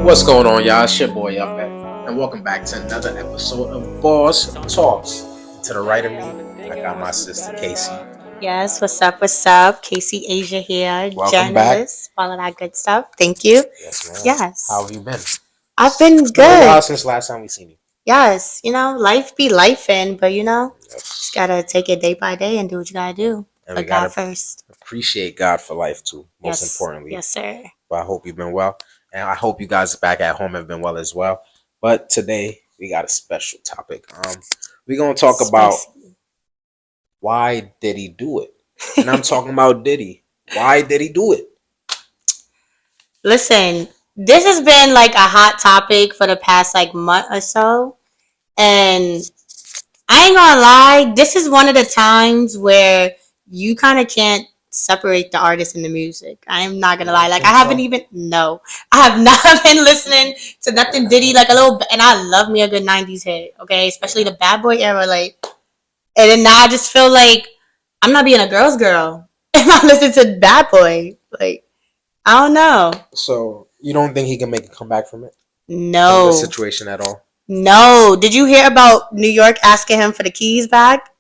What's going on, y'all? It's your boy Ep.4, and welcome back to another episode of Boss Talks. To the right of me, I got my sister Kacee. Yes, what's up? What's up? Casey Asia here, Welcome back. journalist, all of that good stuff. Thank you. Yes, ma'am. Yes. How have you been? I've been It's been a while good. since last time we seen you. Yes, life be lifing, but Yes. just gotta take it day by day and do what you gotta do. And But we God gotta first. appreciate God for life too, most Yes. importantly. Yes, sir. But I hope you've been well, and I hope you guys back at home have been well as well. But today we got a special topic. We're gonna talk about why did he do it, and I'm talking about Diddy. Why did he do it? Listen, this has been like a hot topic for the past month or so. And I ain't gonna lie, this is one of the times where you kind of can't separate the artist and the music. I'm not gonna lie. Like, I haven't even, no, I have not been listening to nothing Diddy, like a little, and I love me a good 90s hit, okay? Especially the Bad Boy era, like, and then now I just feel like I'm not being a girl's girl if I listen to Bad Boy. Like, I don't know. So you don't think he can make a comeback from it? From No. the situation at all? No. Did you hear about New York asking him for the keys back?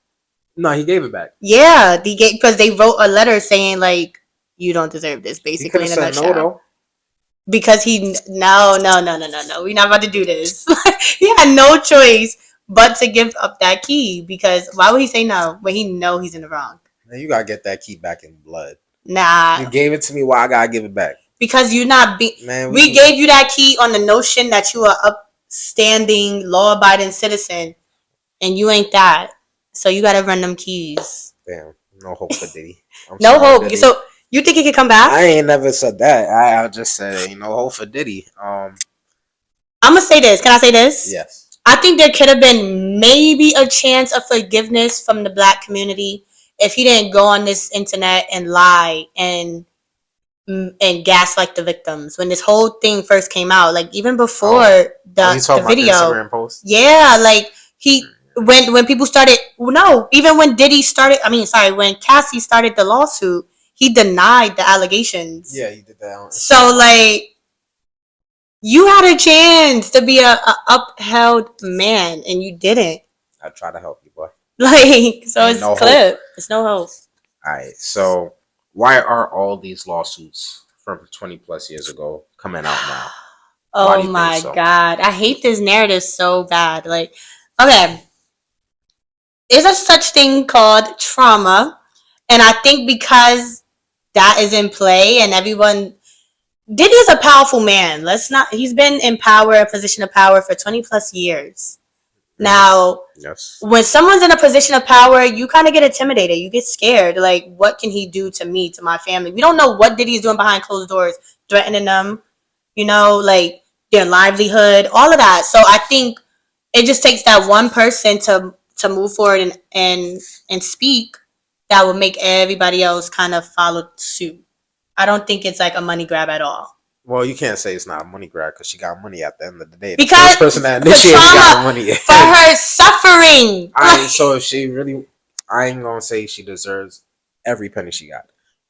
No, he gave it back. Yeah, because they wrote a letter saying like you don't deserve this, He could basically have in a said nutshell. no though. Because no, we're not about to do this. He had no choice but to give up that key, because why would he say no when he know he's in the wrong? Man, you gotta get that key back in blood. Nah, You gave it to me. Why I gotta give it back? because you're not Man, we gave you that key on the notion that you are upstanding, law-abiding citizen, and you ain't that. So you gotta run them keys. Damn, no hope for Diddy. No sorry, hope. Diddy. So you think he could come back? I ain't never said that. I just said ain't no hope for Diddy. I'm gonna say this. Can I say this? Yes. I think there could have been maybe a chance of forgiveness from the black community if he didn't go on this internet and lie and gaslight the victims when this whole thing first came out. Like, even before the video. Instagram post? Yeah, like when people started, no, even when Diddy started, when Kacee started the lawsuit, he denied the allegations. Yeah, he did that. So like, you had a chance to be a upheld man and you didn't. I try to help you, boy. Like, so Ain't it's no clip. hope. It's no hope. Alright, so why are all these lawsuits from 20 plus years ago coming out now? Oh my God. I hate this narrative so bad. Like, okay. There's a such thing called trauma. And I think because that is in play and everyone, Diddy is a powerful man. He's been in power, a position of power for 20 plus years. Now, yes, when someone's in a position of power, you kind of get intimidated. You get scared. Like, what can he do to me, to my family? We don't know what Diddy's doing behind closed doors, threatening them, like their livelihood, all of that. So I think it just takes that one person to move forward and speak that will make everybody else kind of follow suit. I don't think it's like a money grab at all. Well, you can't say it's not a money grab because she got money at the end of the day. Because the first person that initiated got the money for her suffering. So if she really, I ain't gonna say she deserves every penny she got,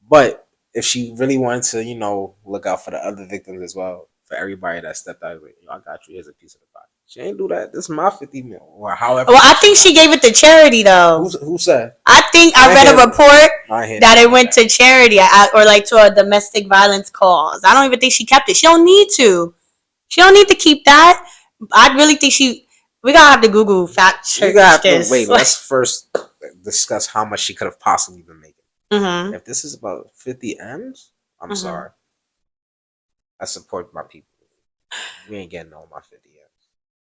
but if she really wanted to, look out for the other victims as well, for everybody that stepped out of it, I got you. Here's a piece of the pie. She ain't do that. This is my 50 mil or however. Well, I think she gave it to charity though. Who said? I think I read a report that it went to charity or like to a domestic violence cause. I don't even think she kept it. She don't need to. She don't need to keep that. I really think we gotta have to Google fact check this. Wait, let's first discuss how much she could have possibly been making. Mm-hmm. If this is about 50 M's, I'm sorry. I support my people. We ain't getting all my 50 M's.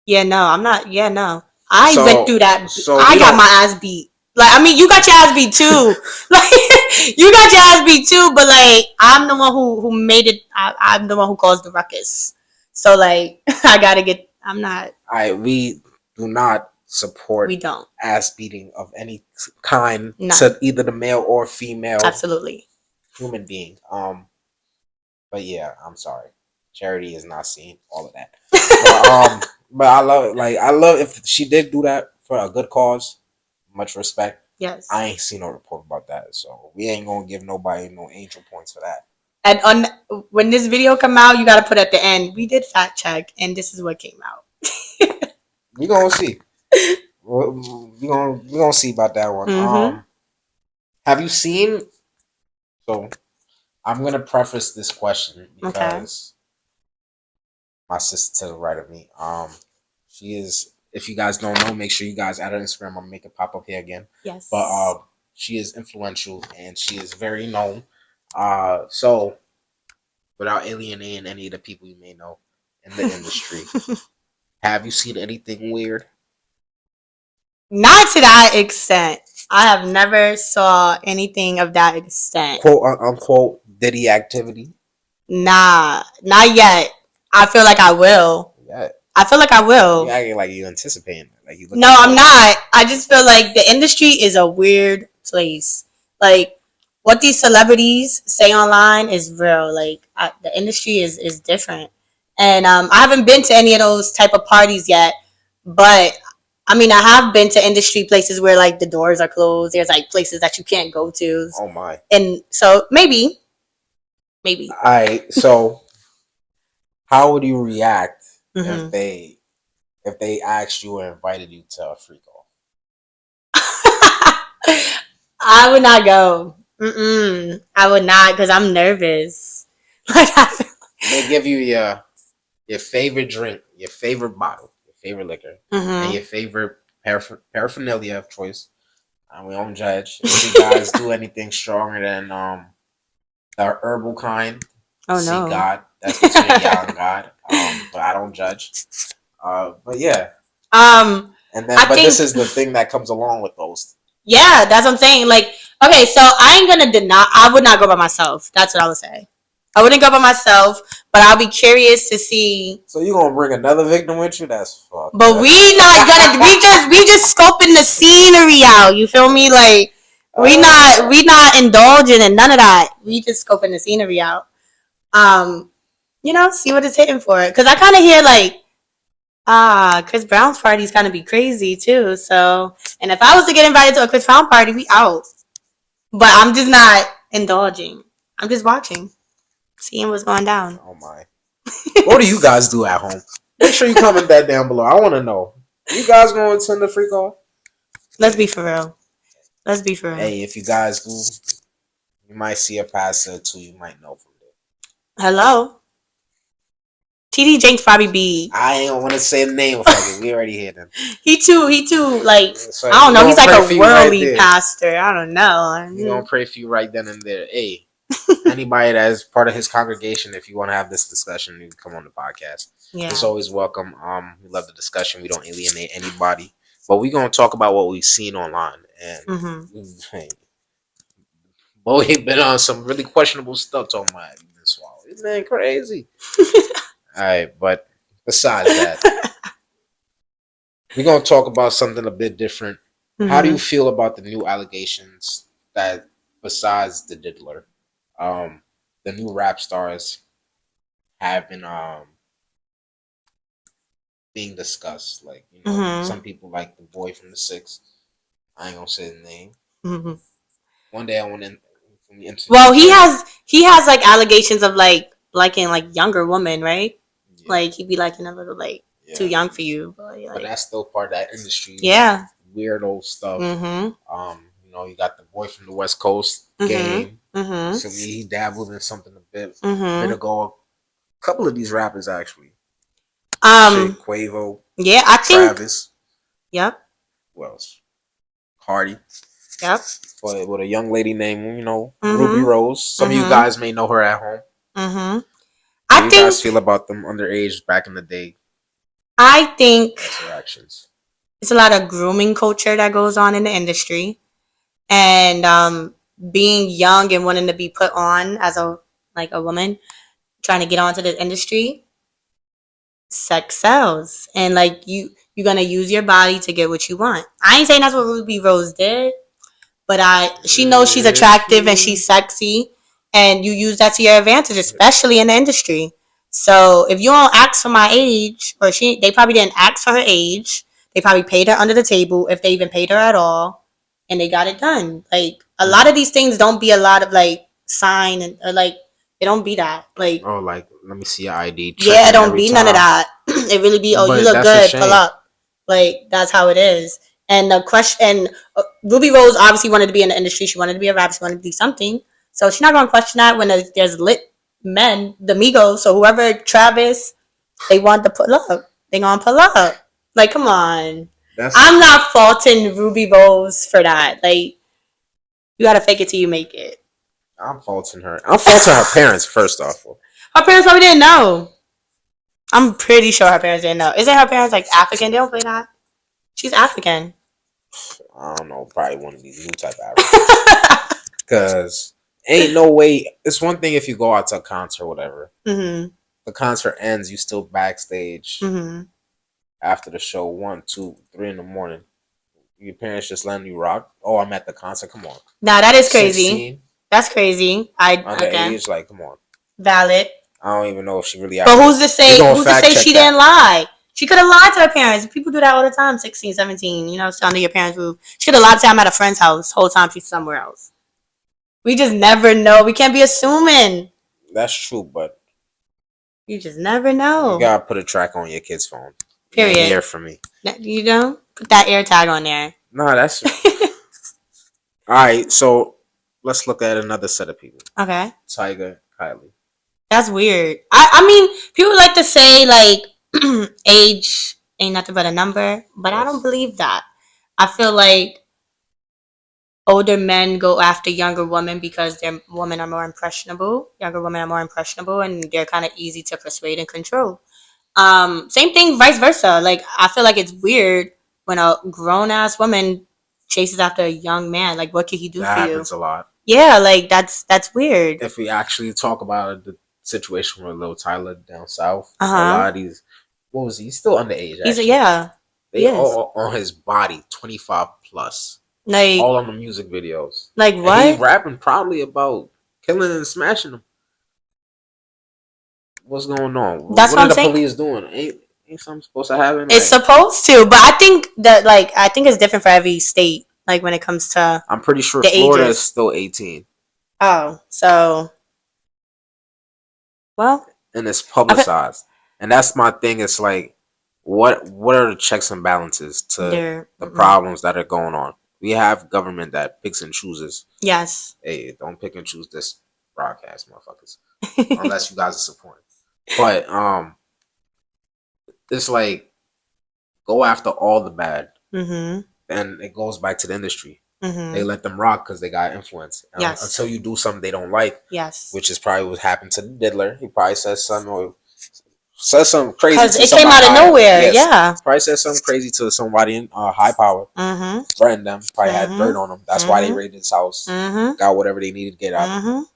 Yeah, no, I'm not. Yeah, no. I went through that. So I got my ass beat. Like, you got your ass beat too. Like, you got your ass beat too. But like, I'm the one who made it. I'm the one who caused the ruckus. So like, I gotta get. I'm not. We do not support. We don't ass beating of any kind to either the male or female. Absolutely. Human being. But yeah, I'm sorry. Charity is not seeing all of that. But I love it. Like, I love if she did do that for a good cause. Much respect. Yes. I ain't seen no report about that, so we ain't gonna give nobody no angel points for that. And on when this video come out, you gotta put at the end. We did fact check, and this is what came out. We gonna see. We gonna see about that one. Mm-hmm. Have you seen? So I'm gonna preface this question Okay. because my sister to the right of me. She is. If you guys don't know, make sure you guys add her Instagram. I'm gonna make it pop up here again. But Yes. she is influential and she is very known. So without alienating any of the people you may know in the industry, have you seen anything weird? Not to that extent. I have never saw anything of that extent. Quote unquote Diddy activity? Nah, not yet. I feel like I will. Yeah. I feel like I You will. acting like you anticipating it, like you looking No, I'm forward to it. not. I just feel like the industry is a weird place. Like what these celebrities say online is real. Like the industry is different, and I haven't been to any of those type of parties yet. But I mean, I have been to industry places where like the doors are closed. There's like places that you can't go to, Oh my. and so maybe. Alright, so how would you react if Mm-hmm. they asked you or invited you to a freak off? I would not go. Mm-mm. I would not because I'm nervous. Like I feel. They give you your favorite drink, your favorite bottle, your favorite liquor, and Mm-hmm. your favorite paraphernalia of choice. And we don't judge. If you guys do anything stronger than the herbal kind, Oh see no. God. That's between y'all and God. But I don't judge. But yeah, and then I but this think is the thing that comes along with those. yeah, that's what I'm saying. Like, okay, so I ain't gonna deny. I would not go by myself. That's what I would say. I wouldn't go by myself, but I'll be curious to see. So you gonna bring another victim with you? That's fucked But up. we not gonna. We just scoping the scenery out. You feel me? Like we not indulging in none of that. We just scoping the scenery out. Um, see what it's hitting for. Because I kind of hear like Chris Brown's party's gonna be crazy too. So, and if I was to get invited to a Chris Brown party, we out. But I'm just not indulging. I'm just watching, seeing what's going down. Oh my. What do you guys do at home? Make sure you comment that down below. I want to know. You guys gonna attend the freak off? Let's be for real. Let's be for real. Hey, if you guys do, you might see a passer or two. You might know from there. Hello. TD Jenks probably be. I ain't want to say the name of it. We already hear them. He too like So I don't we know, he's gonna like pray a for you right worldly there. pastor. I don't We gonna know. pray for you right then and there. Hey, anybody that is part of his congregation, if you want to have this discussion, you can come on the podcast. Yeah. It's always welcome. We love the discussion. We don't alienate anybody, but we gonna talk about what we've seen online. And hey, boy, he been on some really questionable stuff. Talking about you been swallowed. This man crazy. All right, but besides that, we're gonna talk about something a bit different. How do you feel about the new allegations that, besides the diddler, um, the new rap stars have been being discussed? Like, some people like the boy from the Six. I ain't gonna say the name. One day I want to from the interview. Well, he has like allegations of like liking like younger women, right? Yeah. Like he'd be liking a little like too young for you, but like, that's still part of that industry. Yeah. Weirdo stuff. You got the boy from the West Coast game. So he dabbled in something a bit ago. A couple of these rappers actually. Shit, Quavo. Yeah, I think. Travis. Yep. Who else? Cardi. Yep. But with a young lady named Ruby Rose. Some of you guys may know her at home. How do you guys feel about them underage back in the day? I think interactions. It's a lot of grooming culture that goes on in the industry, and being young and wanting to be put on as a woman trying to get onto the industry. Sex sells, and like you're gonna use your body to get what you want. I ain't saying that's what Ruby Rose did, but she knows she's attractive and she's sexy, and you use that to your advantage, especially in the industry. So if you don't ask for my age, or they probably didn't ask for her age. They probably paid her under the table, if they even paid her at all, and they got it done. Like a lot of these things don't be a lot of like sign and or like It don't be that. Like, Oh, like let me see your ID, yeah, it checking don't every be none of time. that. It really be, oh, you But look that's a good, pull shame. up. Like, that's how it is. And the question, Ruby Rose obviously wanted to be in the industry. She wanted to be a rapper. She wanted to be something. So she's not going to question that when there's lit men, the Migos. So whoever, Travis, they want to pull up. They going to pull up. Like, come on. That's I'm not faulting Ruby Rose for that. Like, you got to fake it till you make it. I'm faulting her. I'm faulting her parents first off. Her parents probably didn't know. I'm pretty sure her parents didn't know. Isn't her parents like African? They don't play that. She's African. I don't know, probably one of these new type of Africans. Cause ain't no way. It's one thing if you go out to a concert, or whatever. Mhm. The concert ends, you still backstage Mhm. after the show, 1, 2, 3 in the morning. Your parents just letting you rock. Oh, I'm at the concert. Come on, Nah, that is crazy. 16 That's crazy. I okay. underage. Like, come on. Valid. I don't even know if she really But actually. who's to We say? gonna Who's to fact say check she that. didn't lie? She could have lied to her parents. People do that all the time. 16, 17. You know, it's under your parents' roof. She could have lied to I'm at a friend's house. Whole time she's somewhere else. We just never know. We can't be assuming. That's true, but You just never you know. gotta put a track on your kid's phone. You ain't hear Period. from me. You know, put that air tag on there. Nah, that's all right. So let's look at another set of people. Okay. Tiger, Kylie. That's weird. I mean, people like to say like age ain't nothing but a number, but I don't Yes. believe that. I feel like older men go after younger women because their women are more impressionable. Younger women are more impressionable, and they're kind of easy to persuade and control. Same thing, vice versa. Like I feel like it's weird when a grown ass woman chases after a young man. Like, what can he do That for you? happens a lot. Yeah, like that's weird. If we actually talk about the situation with Lil Tyler down south, Uh a huh. lot of these, what was he? He's still underage He's a actually. yeah. They He is. all on his body, 25 plus, Like all on the music videos, like and he what? rapping probably about killing and smashing them. What's going on? That's What what are I'm the saying. police doing? Ain't something supposed to happen? It's Like, supposed to, but I think it's different for every state. Like when it comes to I'm pretty sure the Florida is ages. still 18, Oh, so well, and it's I feel, publicized. And that's my thing. It's like, what are the checks and balances to there. the problems that are going on? We have government that picks and chooses. Yes. Hey, don't pick and choose this broadcast, motherfuckers, unless you guys are supporting. But it's like go after all the bad, Mhm. and it goes back to the industry. They Mhm. let them rock because they got influence. Yes. Until you do something they don't like, Yes. which is probably what happened to the diddler. He probably says something or says something crazy Cause to it came somebody out of high up. nowhere. Yes, Yeah. probably said something crazy to somebody in high power. Mhm. Threatened them. Probably had dirt Mhm. on them. That's why they Mhm. raided his house. Mhm. Got whatever they needed to get out of him.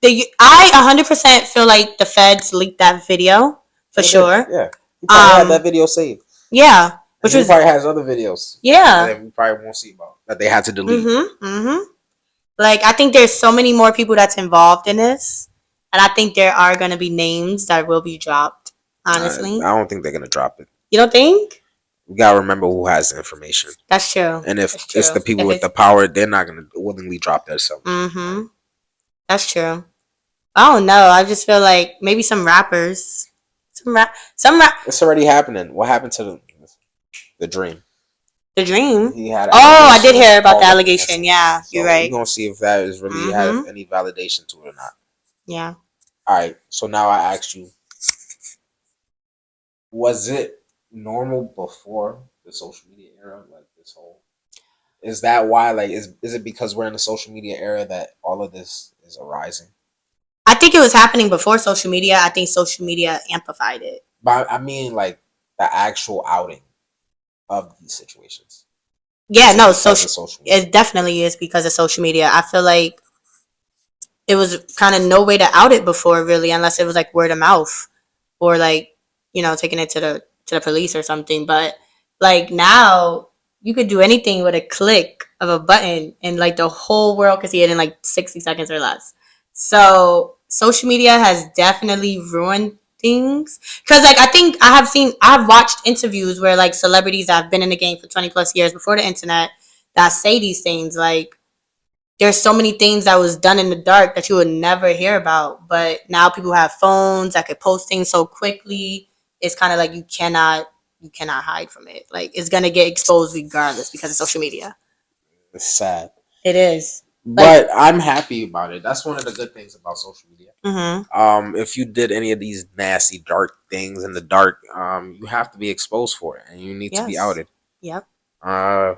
Mhm. I 100% feel like the feds leaked that video for They did. sure. Yeah. He probably had that video saved. Yeah, And which he was probably has other videos yeah. that we probably won't see about that they had to delete. Mhm. Mhm. Like I think there's so many more people that's involved in this, and I think there are gonna be names that will be dropped. I Honestly, don't think they're gonna drop it. you don't think? We gotta remember who has the information, That's true. and if That's it's true. the people If with it's the power, they're not gonna willingly drop that stuff. mhm, that's true. I don't know. I just feel like maybe some rappers, some rap. It's already happening. What happened to the dream? The dream. He had Oh, I did allegations hear about the called up against allegation. him. Yeah, you're So we're right. gonna see if that is really have Mhm. any validation to it or not. Yeah. All right. So now I ask you, was it normal before the social media era? Like this whole is that why? Like is it because we're in the social media era that all of this is arising? I think it was happening before social media. I think social media amplified it. But I mean like the actual outing of these situations. Yeah, Is it no, because of social media? it definitely is because of social media. I feel like it was kind of no way to out it before really unless it was like word of mouth or like, you know, taking it to the police or something. But like now you could do anything with a click of a button and like the whole world could see it in like 60 seconds or less. So social media has definitely ruined things because like I've watched interviews where like celebrities that have been in the game for 20 plus years before the internet that say these things like there's so many things that was done in the dark that you would never hear about. But now people have phones that could post things so quickly. It's kind of like you cannot hide from it. Like it's gonna get exposed regardless because of social media. It's sad. It is. Like, But I'm happy about it. That's one of the good things about social media. mm-hmm. If you did any of these nasty, dark things in the dark, you have to be exposed for it, and you need to be Yes. outed. Yep. Uh,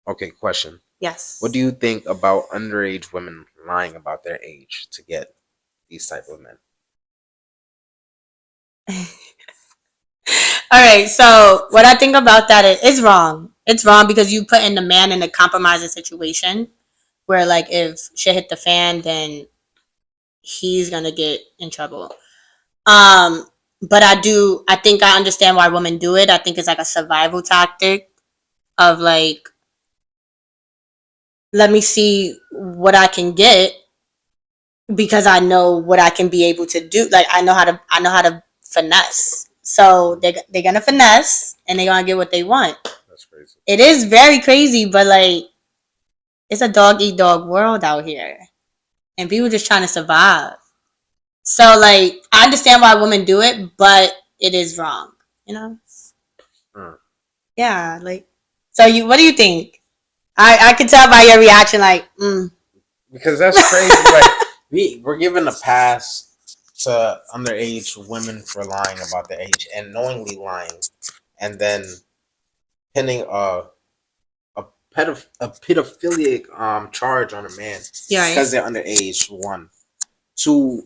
okay. Question: what Yes. do you think about underage women lying about their age to get these type of men? All right. So what I think about that is wrong. It's wrong because you put in the man in a compromising situation where, like, if shit hit the fan, then he's gonna get in trouble. Um, but I think I understand why women do it. I think it's like a survival tactic of like, let me see what I can get because I know what I can be able to do. Like I know how to finesse. So they're gonna finesse and they're gonna get what they want. That's crazy. It is very crazy, but like it's a dog eat dog world out here, and people just trying to survive. So like I understand why women do it, but it is wrong. You know? Mm. Yeah. Like so you what do you think? I can tell by your reaction like Because that's crazy. Like we're giving a pass to underage women for lying about their age and knowingly lying, and then pinning a pedophilic charge on a man yeah, right. because they're underage. One, two,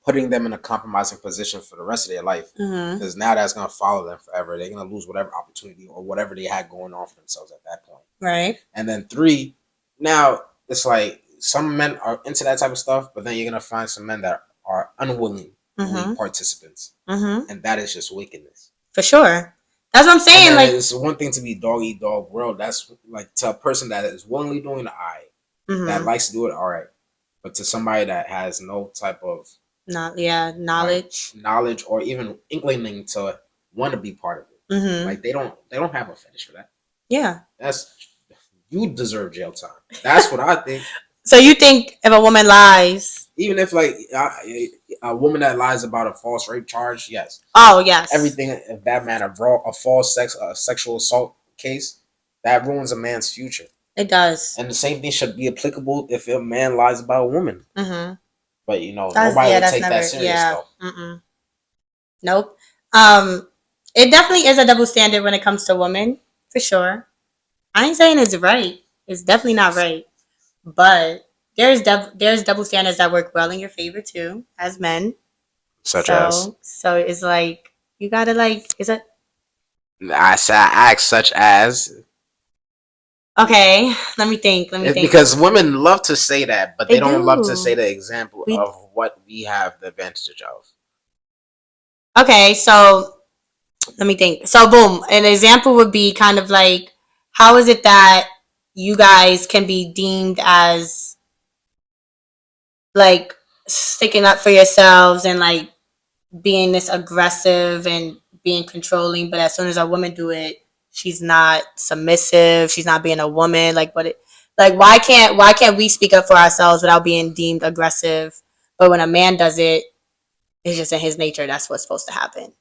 putting them in a compromising position for the rest of their life Mm-hmm. because now that's gonna follow them forever. They're gonna lose whatever opportunity or whatever they had going on for themselves at that point. Right. And then three, now it's like some men are into that type of stuff, but then you're gonna find some men that are unwilling Mm-hmm. participants, Mm-hmm. and that is just wickedness. For sure. That's what I'm And saying. then Like, it's one thing to be dog eat dog world. That's like to a person that is willingly doing the eye, that mm-hmm. likes to do it, all right. But to somebody that has no type of Not yeah, like knowledge. knowledge or even inkling to want to be part of it, Mm-hmm. like they don't have a fetish for that. Yeah. That's you deserve jail time. That's what I think. So you think if a woman lies? Even if like a woman that lies about a false rape charge, yes, Oh yes, everything. If that man a false sexual assault case, that ruins a man's future. it does. And the same thing should be applicable if a man lies about a woman. Mm-hmm. But nobody would That's take that never serious yeah. though. Mm-mm. Nope. Um, it definitely is a double standard when it comes to women, for sure. I ain't saying it's right. It's definitely not right. But there's double standards that work well in your favor too, as men. Such as So it's like you gotta like is it I said, act such as okay? Let me think. Let me it's think. because women love to say that, but They they don't love to say do. the example We of what we have the advantage of. okay. So let me think. So boom, an example would be kind of like how is it that you guys can be deemed as like sticking up for yourselves and like being this aggressive and being controlling, but as soon as a woman do it, she's not submissive. She's not being a woman. Like what? Like why can't we speak up for ourselves without being deemed aggressive? But when a man does it, it's just in his nature. That's what's supposed to happen.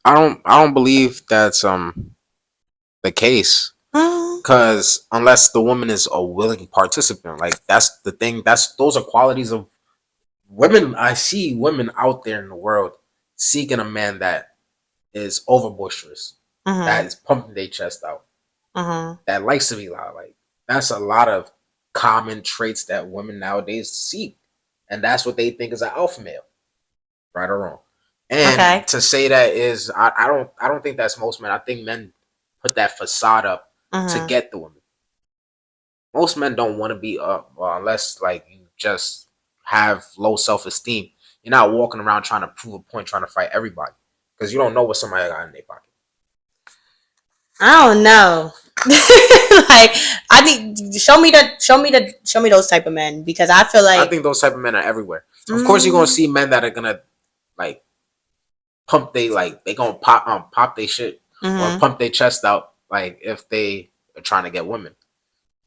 I don't believe that's the case. Mm, Because unless the woman is a willing participant, like that's the thing. Those are qualities of women. I see women out there in the world seeking a man that is over boisterous, that mm-hmm, is pumping their chest out, mm-hmm. that likes to be loud. Like that's a lot of common traits that women nowadays seek, and that's what they think is an alpha male, right or wrong. And Okay. to say that is, I don't think that's most men. I think men put that facade up to Mm-hmm. get the woman. Most men don't want to be up, well, unless like you just have low self esteem. You're not walking around trying to prove a point, trying to fight everybody, because you don't know what somebody got in their pocket. I don't know. Like I think show me those type of men because I feel I like think those type of men are everywhere. Of course, you're gonna mm, see men that are gonna like pump they like they gonna pop they shit or mm-hmm. pump their chest out like if they are trying to get women.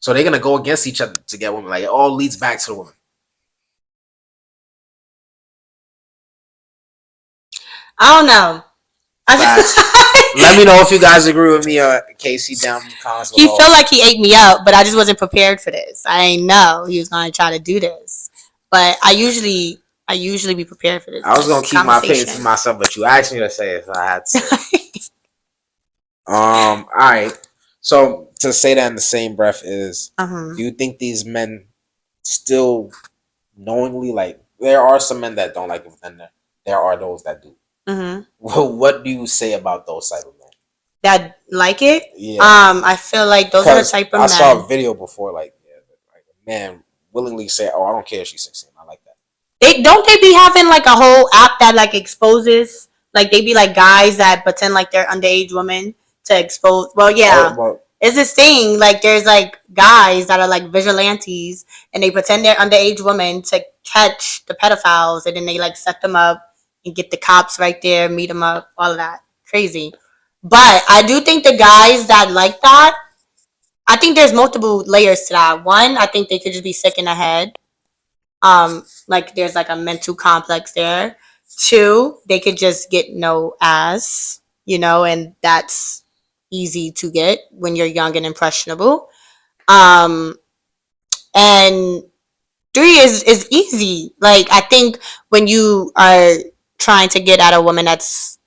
So they're gonna go against each other to get women. Like it all leads back to the women. I don't know. Facts. Let me know if you guys agree with me or Kacee down in the comments He below. felt like he ate me up, but I just wasn't prepared for this. I didn't know he was gonna try to do this. But I usually be prepared for this I was gonna keep my opinion to conversation. myself, but you asked me to say it, so I had to say it. All right. So to say that in the same breath is, Uh-huh. do you think these men still knowingly like? There are some men that don't like it, but then there are those that do. Mm-hmm. Well, what do you say about those type of men? That like it. Yeah, I feel like those are the because type of I saw a men. video before, like a man willingly say, "Oh, I don't care if she's 16. I like that." They be having like a whole app that like exposes, like they be like guys that pretend like they're underage women to expose. Well, Oh, yeah, well, it's this thing like there's like guys that are like vigilantes and they pretend they're underage women to catch the pedophiles and then they like set them up and get the cops right there, meet them up, all of that crazy. But I do think the guys that like that, I think there's multiple layers to that. One, I think they could just be sick in the head, like there's like a mental complex there. Two, they could just get no ass, and that's easy to get when you're young and impressionable. um and three is easy. Like I think when you are trying to get at a woman that's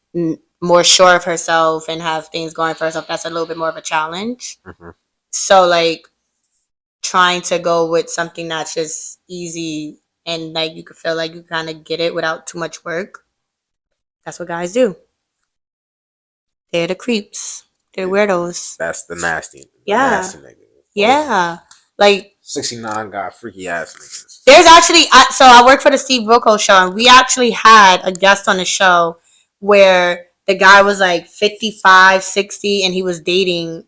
more sure of herself and have things going for herself, that's a little bit more of a challenge. mhm. So like trying to go with something that's just easy and like you could feel like you kind of get it without too much work. That's what guys do. They're the creeps. They're Yeah, weirdos. that's the Yeah. nasty niggas. Those Yeah. Like 69 got freaky ass niggas. there's actually so I work for the Steve Wilkos show and we actually had a guest on the show where the guy was like 55, 60, and he was dating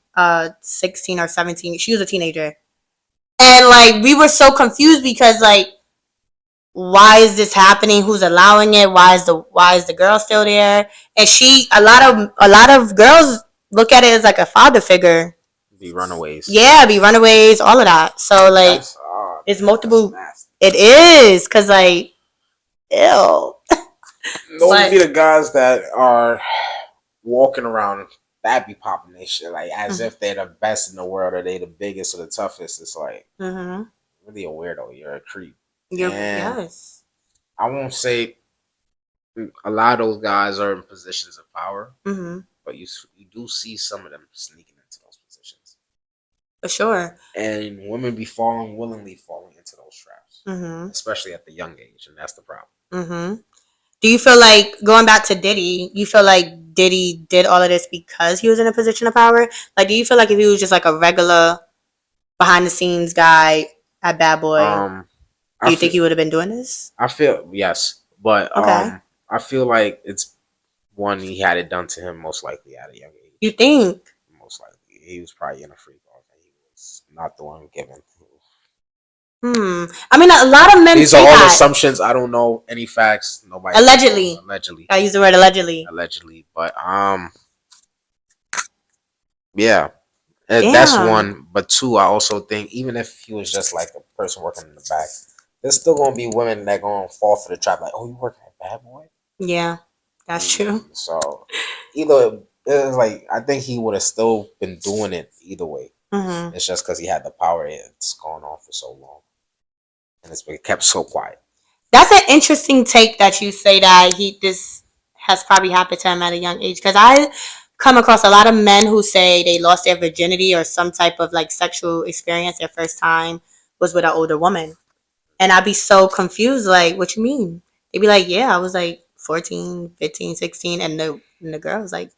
16 or 17. She was a teenager. And like we were so confused because like why is this happening? Who's allowing it? Why is the girl still there? And she a lot of girls look at it as like a father figure. Be runaways. Yeah, be runaways, all of that. So like That's it's that's multiple. nasty. It is because like ew. Those But be the guys that are walking around that be popping this shit like as if they're the best in the world or they the biggest or the toughest. It's like mm-hmm. really a weirdo. You're a creep. You're And yes. I won't say a lot of those guys are in positions of power, Mm-hmm. but you do see some of them sneaking into those positions. For sure. And women be willingly falling into those traps, Mm-hmm. especially at the young age, and that's the problem. Mm-hmm. Do you feel like going back to Diddy? You feel like Diddy did all of this because he was in a position of power? Like, do you feel like if he was just like a regular behind the scenes guy at Bad Boy, Um, do I you think feel, he would have been doing this? I feel yes, but Okay. I feel like it's one he had it done to him most likely at a young You age. think? Most likely, he was probably in a freak off, and he was not the one given. I mean, a lot of men These are say all that. assumptions. I don't know any facts. Nobody Allegedly. allegedly, I use the word allegedly. but yeah, that's Damn. one. But two, I also think even if he was just like a person working in the back, there's still gonna be women that gonna fall for the trap. Like, oh, you working at Bad Boy? Yeah, that's true. So either it's like I think he would have still been doing it either way. Mm-hmm. It's just because he had the power. It's gone on for so long, and it's been kept so quiet. That's an interesting take that you say that this has probably happened to him at a young age. Because I come across a lot of men who say they lost their virginity or some type of like sexual experience their first time was with an older woman. And I'd be so confused, like, what you mean? They'd be like, yeah, I was like 14, 15, 16, and the girl was like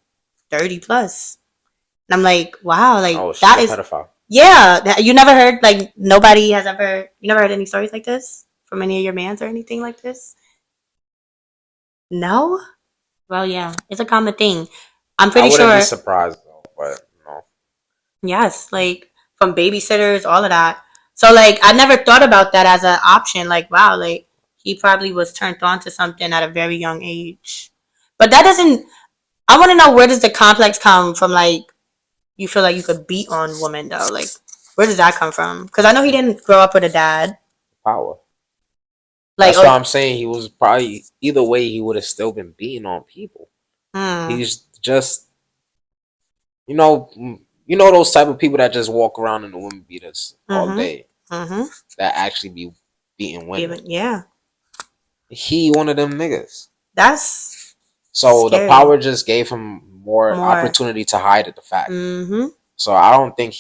30 plus. And I'm like, wow, like Oh, she's that a is pedophile. yeah. You never heard like nobody has ever you never heard any stories like this from any of your mans or anything like this? No? Well, yeah, it's a common thing. I'm I pretty wouldn't be sure. surprised though, but no. Yes, like from babysitters, all of that. So like I never thought about that as an option. Like wow, like he probably was turned on to something at a very young age. But that doesn't. I want to know where does the complex come from? Like you feel like you could beat on women though, like. Where does that come from? Because I know he didn't grow up with a dad. Power. Like, That's why I'm saying he was probably either way he would have still been beating on people. mm, He's just you know those type of people that just walk around in the women beaters all mm-hmm, day mm-hmm. that actually be beating women. Even yeah, He one of them niggas. that's So the scary. power just gave him more More. opportunity to hide the fact. Mm-hmm. So I don't think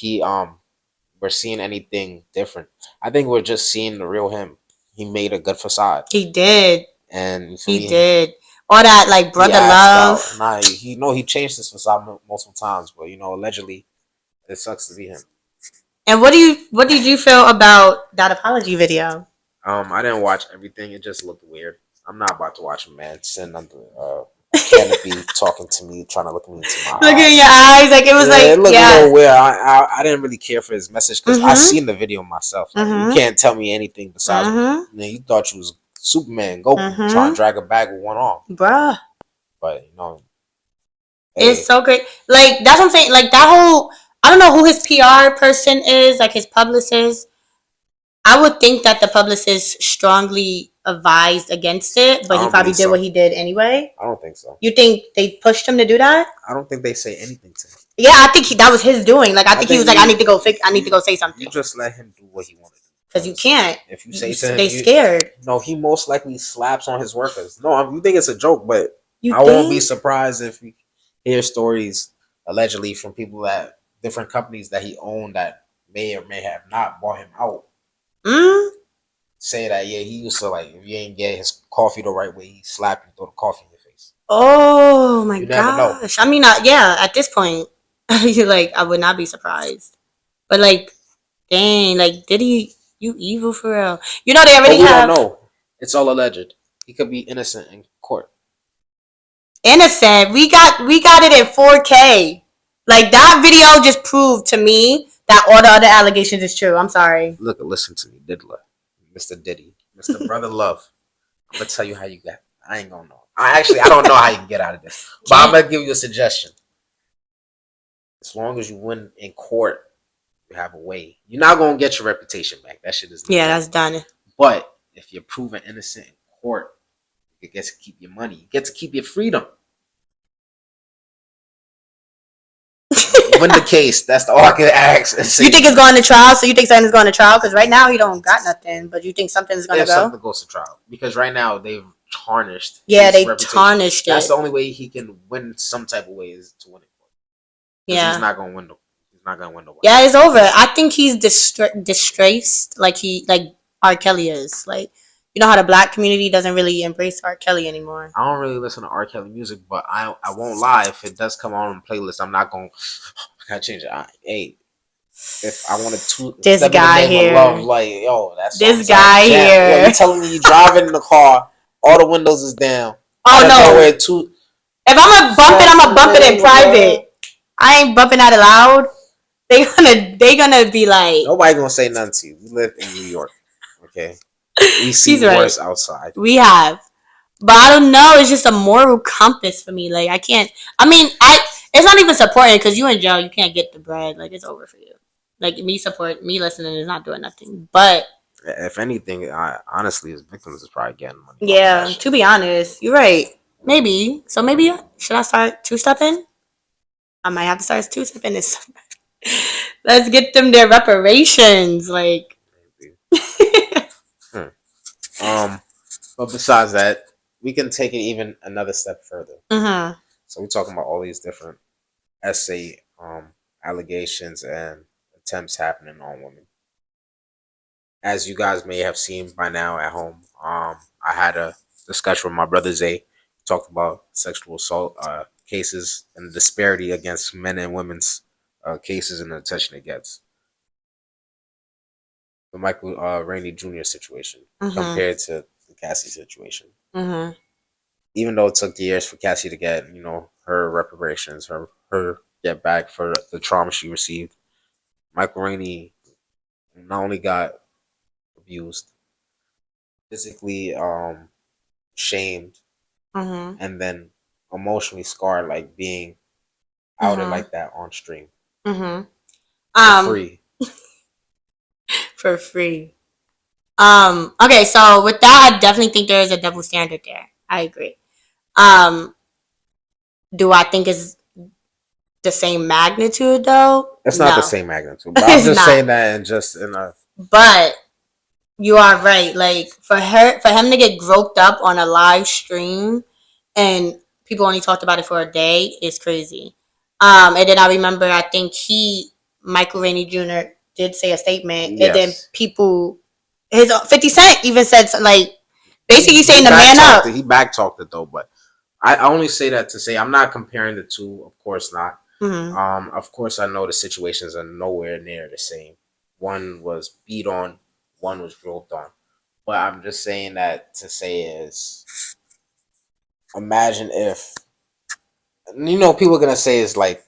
we're seeing anything different. I think we're just seeing the real him. He made a good facade, He did. and for He me, did. All that like he brother axed out. love. Nah, he changed his facade multiple times, but allegedly it sucks to be him. And what did you feel about that apology video? I didn't watch everything. It just looked weird. I'm not about to watch a man sitting under a canopy talking to me, trying to look me into my Looking in eyes. your eyes, like it was Yeah, it like looked a little yes. weird. I didn't really care for his message because I Mhm. seen the video myself. Like you Mhm. can't tell me anything besides Mhm. you thought you was Superman, Goku, trying to Mhm. drag a bag with one arm. Bruh. But It's hey, so great. Like that's what I'm saying. Like that whole I don't know who his PR person is, like his publicist. I would think that the publicist strongly advised against it, but I he don't probably believe did what so. he did anyway. I don't think so. You think they pushed him to do that? I don't think they say anything to him. Yeah, I think that was his doing. Like I I think he think was like, I need to go fix. I need to go say you something just let him do what he wanted to do. because you Because can't. if you say to him, They scared. no, he most likely slaps on his workers. No, you think it's a joke, but You I won't be think? surprised if we hear stories allegedly from people that different companies that he owned that may or may have not bought him out. Mm? Say that yeah, he used to like if you ain't get his coffee the right way, he slap you, throw the coffee in your face. Oh my You never know. gosh! I mean, yeah. At this point, you like I would not be surprised. But like, dang, like did he? You evil for real? You know they But already we don't have know. It's all alleged. He could be innocent in court. innocent. We got it in 4K. Like that video just proved to me that all the other allegations is true. I'm sorry. Look, listen to me, Diddler, Mr. Diddy, Mr. Brother Love. I'm gonna tell you how you got. I ain't gonna know. I don't know how you can get out of this, but I'm Can't. gonna give you a suggestion. As long as you win in court, you have a way. You're not gonna get your reputation back. That shit is Yeah, done. that's done. But if you're proven innocent in court, you get to keep your money. You get to keep your freedom. Win the case. That's all I can ask. And say You think it's going to trial? So you think something's going to trial? Because right now he don't got nothing. But you think something's going to if go? something goes to trial, because right now they've tarnished Yeah, his they reputation. tarnished That's it. the only way he can win some type of way is to win it. Because he's Yeah. not gonna win. He's not gonna win the White. Yeah, it's over. I think he's disgraced, like he like R. Kelly is. Like you know how the black community doesn't really embrace R. Kelly anymore. I don't really listen to R. Kelly music, but I won't lie. If it does come on the playlist, I'm not gonna. I gotta change it. Hey, if I want to This step in the guy name of love, here. like yo, that song This sounds guy jam. Yo, you here. telling me you driving in the car, all the windows is down. Oh Out of no. nowhere, two. If I'm gonna bump it, I'm gonna bump it in private. I ain't bumping that loud. They gonna be like, Nobody gonna say nothing to you. We live in New York, okay? We see he's right. worse outside. We have. But I don't know. It's just a moral compass for me. Like I can't. I mean, I. It's not even supporting because you in jail. You can't get the bread. Like it's over for you. Like me listening is not doing nothing. But If anything, honestly, his victims is probably getting money off of that yeah, shit. to be honest, you're right. Maybe. So maybe should I start two stepping? I might have to start two stepping this. Let's get them their reparations. Like. Maybe. Hmm. Um, but besides that, we can take it even another step further. Mhm. So we're talking about all these different essay allegations and attempts happening on women. As you guys may have seen by now at home, I had a discussion with my brother Zay. Talked about sexual assault cases and the disparity against men and women's cases and the attention it gets. The Michael Rainey Jr. situation Mhm. compared to the Kacee situation. Mhm. Even though it took years for Kacee to get, her reparations, her get back for the trauma she received, Michael Rainey not only got abused, physically shamed, Mhm. and then emotionally scarred, like being outed Mhm. like that on stream Mhm. for Um. free. for free. Okay, so with that, I definitely think there is a double standard there. I agree. Um, do I think it's the same magnitude though? It's not the No, same magnitude, but I'm it's just not. saying that and just in a But you are right. Like for him to get groped up on a live stream, and people only talked about it for a day is crazy. And then I remember, I think Michael Rainey Jr. did say a statement, and then yes. people, his 50 Cent even said like basically saying He to man backtalked up. it. He backtalked it though, but I only say that to say I'm not comparing the two. Of course not. Mm-hmm. Of course I know the situations are nowhere near the same. One was beat on, one was roped on. But I'm just saying that to say is imagine if people are gonna say it's like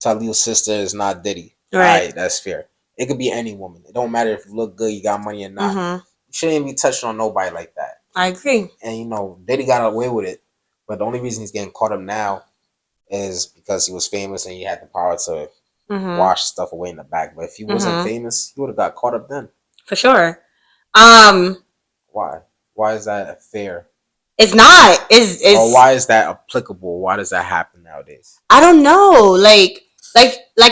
Talil's sister is not Diddy. Right. Alright, that's fair. It could be any woman. It don't matter if you look good, you got money or not. Mm-hmm. You shouldn't be touching on nobody like that. I agree. And Diddy got away with it. But the only reason he's getting caught up now is because he was famous and he had the power to Mm-hmm. wash stuff away in the back. But if he wasn't famous, he would have got caught up then. For sure. Why? Why is that fair? It's not. Or why is that applicable? Why does that happen nowadays? I don't know. Like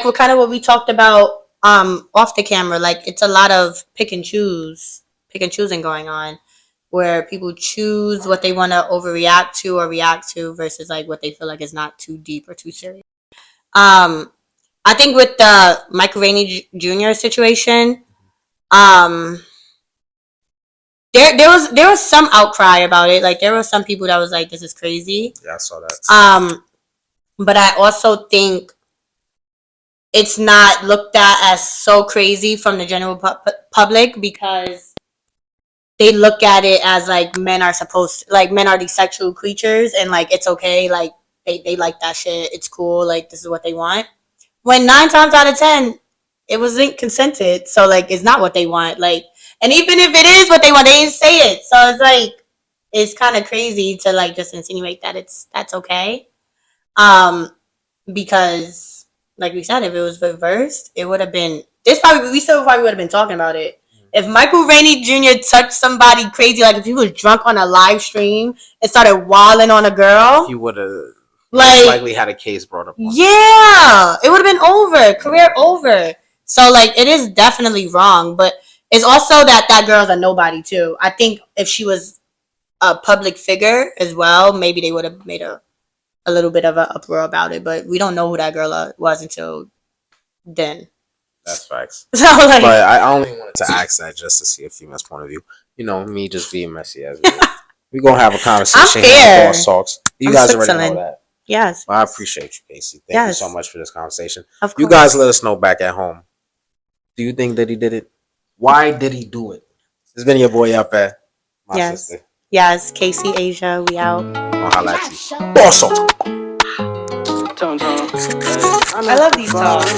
what kind of what we talked about off the camera. Like it's a lot of pick and choosing going on, where people choose what they want to overreact to or react to versus like what they feel like is not too deep or too serious. Um, I think with the Michael Rainey Jr. situation, um, there was some outcry about it. Like there was some people that was like, "This is crazy." Yeah, I saw that. But I also think it's not looked at as so crazy from the general public because they look at it as like men are men are these sexual creatures and like it's okay, like they like that shit, it's cool, like this is what they want. When 9 times out of 10 it wasn't consented, so like it's not what they want. Like, and even if it is what they want, they didn't say it. So it's like it's kind of crazy to like just insinuate that that's okay. Um, because like we said, if it was reversed, it would have been we still probably would have been talking about it. If Michael Rainey Jr. touched somebody crazy, like if he was drunk on a live stream and started wilding on a girl, he would have like likely had a case brought up. Yeah, it would have been over, career over. So like it is definitely wrong, but it's also that girl's a nobody too. I think if she was a public figure as well, maybe they would have made a little bit of an uproar about it, but we don't know who that girl was until then. That's facts. So like, but I only wanted to ask that just to see a female's point of view. Me just being messy as we're gonna have a conversation here on BossTalks. You guys already know that. Yes. Well, I appreciate you, Kacee. Thank you so much for this conversation. Of course. You guys let us know back at home. Do you think that he did it? Why did he do it? This has been your boy Ep.4, my sister. Yes, Kacee Asia, we out. I'll holla at you. BossTalks. I love these talks.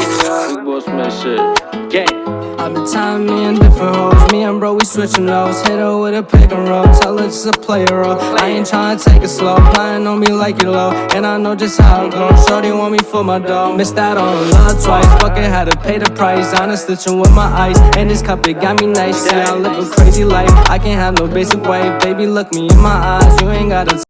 I've been telling me in different hoes. Me and bro, we switching lows. Hit her with a pick and roll. Tell her just a player role. I ain't trying to take it slow. Playing on me like you low. And I know just how it goes. Shorty want me for my dough. Missed out on love twice. Fucking had to pay the price. Honest stitching with my ice. And this cup, it got me nice. See, I live a crazy life. I can't have no basic wife. Baby, look me in my eyes. You ain't gotta